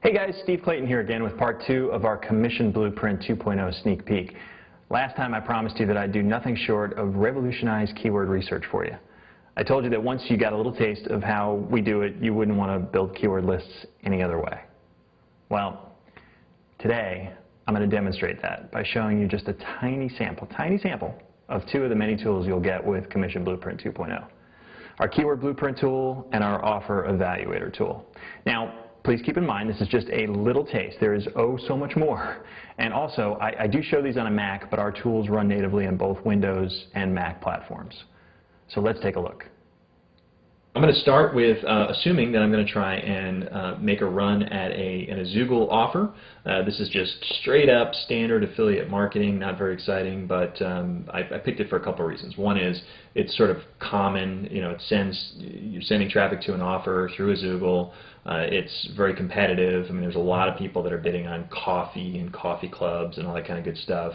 Hey guys, Steve Clayton here again with part 2 of our Commission Blueprint 2.0 sneak peek. Last time I promised you that I'd do nothing short of revolutionize keyword research for you. I told you that once you got a little taste of how we do it, you wouldn't want to build keyword lists any other way. Well, today I'm going to demonstrate that by showing you just a tiny sample of 2 of the many tools you'll get with Commission Blueprint 2.0. Our Keyword Blueprint tool and our Offer Evaluator tool. Now, please keep in mind this is just a little taste. There is oh so much more. And also, I do show these on a Mac, but our tools run natively on both Windows and Mac platforms. So let's take a look. I'm going to start with assuming that I'm going to try and make a run at an Azoogle offer. This is just straight up standard affiliate marketing, not very exciting, but I picked it for a couple of reasons. One is it's sort of common, you're sending traffic to an offer through Azoogle. It's very competitive. I mean, there's a lot of people that are bidding on coffee and coffee clubs and all that kind of good stuff.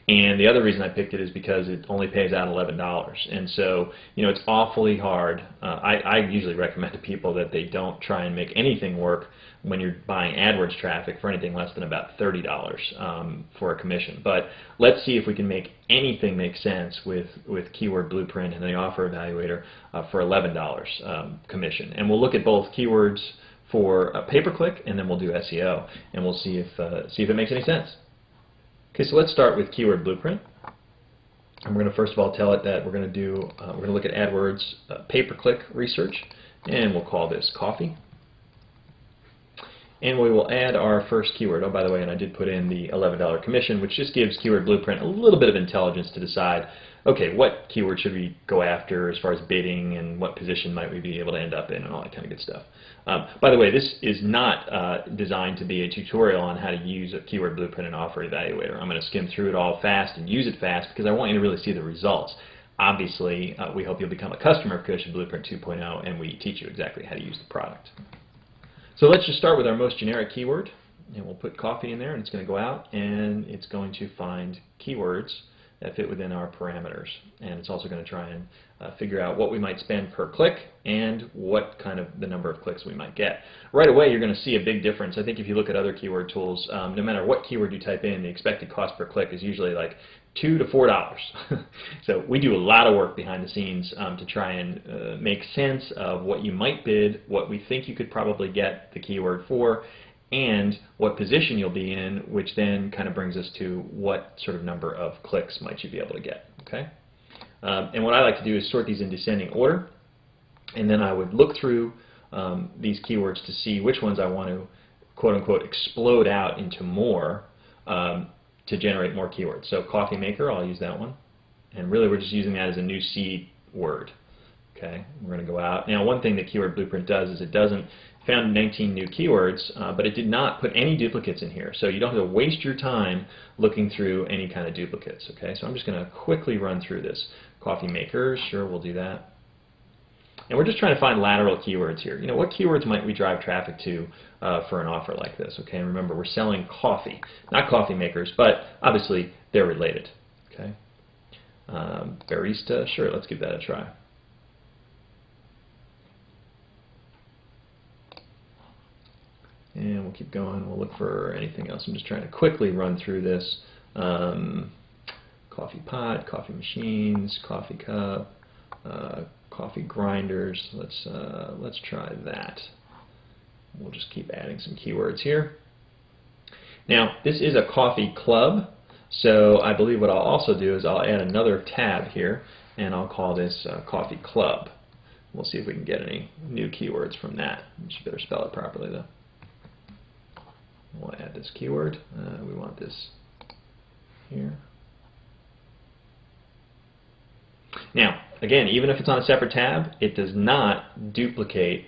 And the other reason I picked it is because it only pays out $11. And so, it's awfully hard. I usually recommend to people that they don't try and make anything work when you're buying AdWords traffic for anything less than about $30 for a commission. But let's see if we can make anything make sense with Keyword Blueprint and the Offer Evaluator for $11 commission. And we'll look at both keywords for pay-per-click, and then we'll do SEO, and we'll see if it makes any sense. Okay, so let's start with Keyword Blueprint. And we're going to first of all tell it that we're going to look at AdWords pay-per-click research, and we'll call this coffee. And we will add our first keyword. Oh, by the way, and I did put in the $11 commission, which just gives Keyword Blueprint a little bit of intelligence to decide, okay, what keyword should we go after as far as bidding, and what position might we be able to end up in, and all that kind of good stuff. By the way, this is not designed to be a tutorial on how to use a Keyword Blueprint and Offer Evaluator. I'm going to skim through it all fast and use it fast because I want you to really see the results. Obviously, we hope you'll become a customer of Commission Blueprint 2.0, and we teach you exactly how to use the product. So let's just start with our most generic keyword, and we'll put coffee in there, and it's going to go out, and it's going to find keywords that fit within our parameters. And it's also going to try and figure out what we might spend per click and what kind of the number of clicks we might get. Right away, you're going to see a big difference. I think if you look at other keyword tools, no matter what keyword you type in, the expected cost per click is usually like $2 to $4. So we do a lot of work behind the scenes to try and make sense of what you might bid, what we think you could probably get the keyword for, and what position you'll be in, which then kind of brings us to what sort of number of clicks might you be able to get. Okay? And what I like to do is sort these in descending order, and then I would look through these keywords to see which ones I want to quote-unquote explode out into more to generate more keywords. So coffee maker, I'll use that one. And really we're just using that as a new seed word. Okay, we're going to go out. Now one thing that Keyword Blueprint does is it found 19 new keywords, but it did not put any duplicates in here. So you don't have to waste your time looking through any kind of duplicates. Okay, so I'm just going to quickly run through this. Coffee makers, sure, we'll do that. And we're just trying to find lateral keywords here. What keywords might we drive traffic to for an offer like this? Okay, and remember, we're selling coffee, not coffee makers, but obviously they're related. Okay, barista, sure, let's give that a try. And we'll keep going. We'll look for anything else. I'm just trying to quickly run through this. Coffee pot, coffee machines, coffee cup, coffee grinders. Let's try that. We'll just keep adding some keywords here. Now, this is a coffee club, so I believe what I'll also do is I'll add another tab here, and I'll call this coffee club. We'll see if we can get any new keywords from that. We should better spell it properly, though. We'll add this keyword. We want this here. Now, again, even if it's on a separate tab, it does not duplicate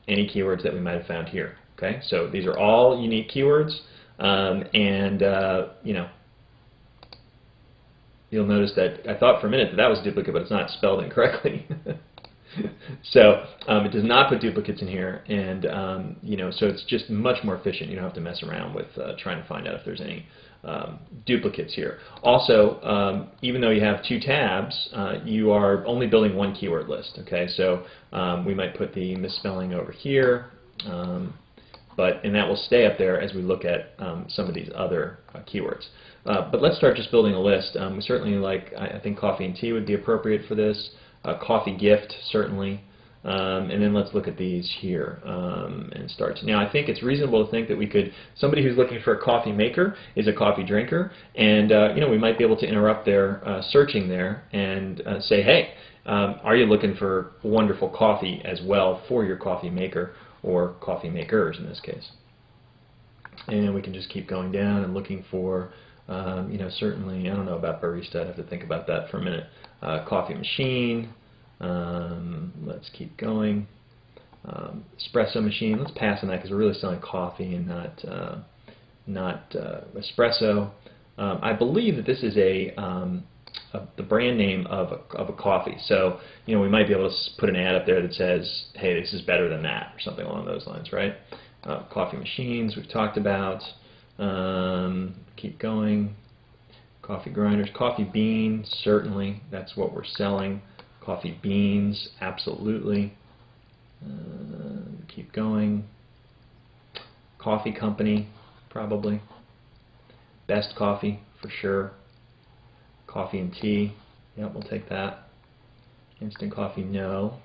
any keywords that we might have found here. Okay, so these are all unique keywords, you'll notice that I thought for a minute that was duplicate, but it's not spelled incorrectly. So it does not put duplicates in here, and so it's just much more efficient. You don't have to mess around with trying to find out if there's any duplicates here. Also, even though you have 2 tabs, you are only building one keyword list. Okay, so we might put the misspelling over here. and that will stay up there as we look at some of these other keywords. But let's start just building a list. We certainly I think coffee and tea would be appropriate for this. Coffee gift, certainly. And then let's look at these here and start. Now, I think it's reasonable to think that we could, somebody who's looking for a coffee maker is a coffee drinker, and we might be able to interrupt their searching there and say, hey, are you looking for wonderful coffee as well for your coffee maker or coffee makers in this case? And we can just keep going down and looking for, certainly, I don't know about barista, I'd have to think about that for a minute. Coffee machine. Let's keep going. Espresso machine. Let's pass on that because we're really selling coffee and not espresso. I believe that this is the brand name of a coffee. So we might be able to put an ad up there that says, "Hey, this is better than that," or something along those lines, right? Coffee machines we've talked about. Keep going. Coffee grinders, coffee beans. Certainly, that's what we're selling. Coffee beans, absolutely. Keep going. Coffee company, probably. Best coffee, for sure. Coffee and tea, yep, we'll take that. Instant coffee, no.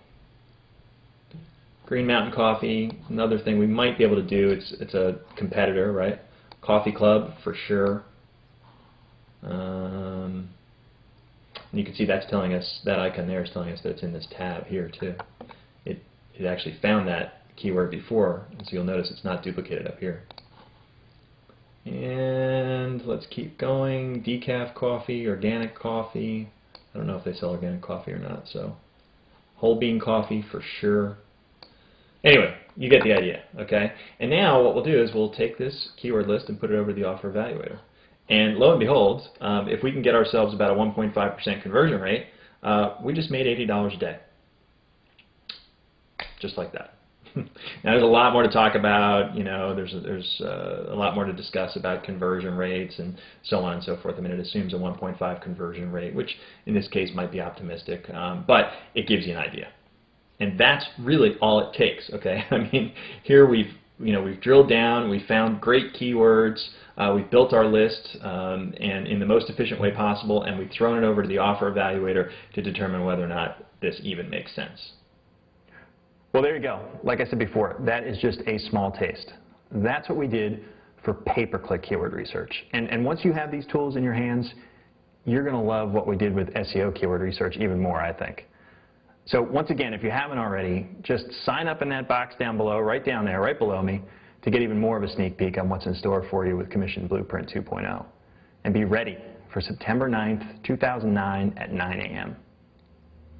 Green Mountain Coffee, another thing we might be able to do, it's a competitor, right? Coffee Club, for sure. And you can see that's telling us, that icon there is telling us that it's in this tab here too. It actually found that keyword before, and so you'll notice it's not duplicated up here. And let's keep going. Decaf coffee, organic coffee. I don't know if they sell organic coffee or not, so whole bean coffee for sure. Anyway, you get the idea, okay? And now what we'll do is we'll take this keyword list and put it over to the offer evaluator. And lo and behold, if we can get ourselves about a 1.5% conversion rate, we just made $80 a day. Just like that. Now there's a lot more to talk about, there's a lot more to discuss about conversion rates and so on and so forth. I mean, it assumes a 1.5 conversion rate, which in this case might be optimistic, but it gives you an idea. And that's really all it takes, okay? I mean, here we've drilled down, we found great keywords, we've built our list and in the most efficient way possible, and we've thrown it over to the offer evaluator to determine whether or not this even makes sense. Well, there you go. Like I said before, that is just a small taste. That's what we did for pay-per-click keyword research. And once you have these tools in your hands, you're going to love what we did with SEO keyword research even more, I think. So once again, if you haven't already, just sign up in that box down below, right down there, right below me, to get even more of a sneak peek on what's in store for you with Commission Blueprint 2.0. And be ready for September 9th, 2009 at 9 a.m.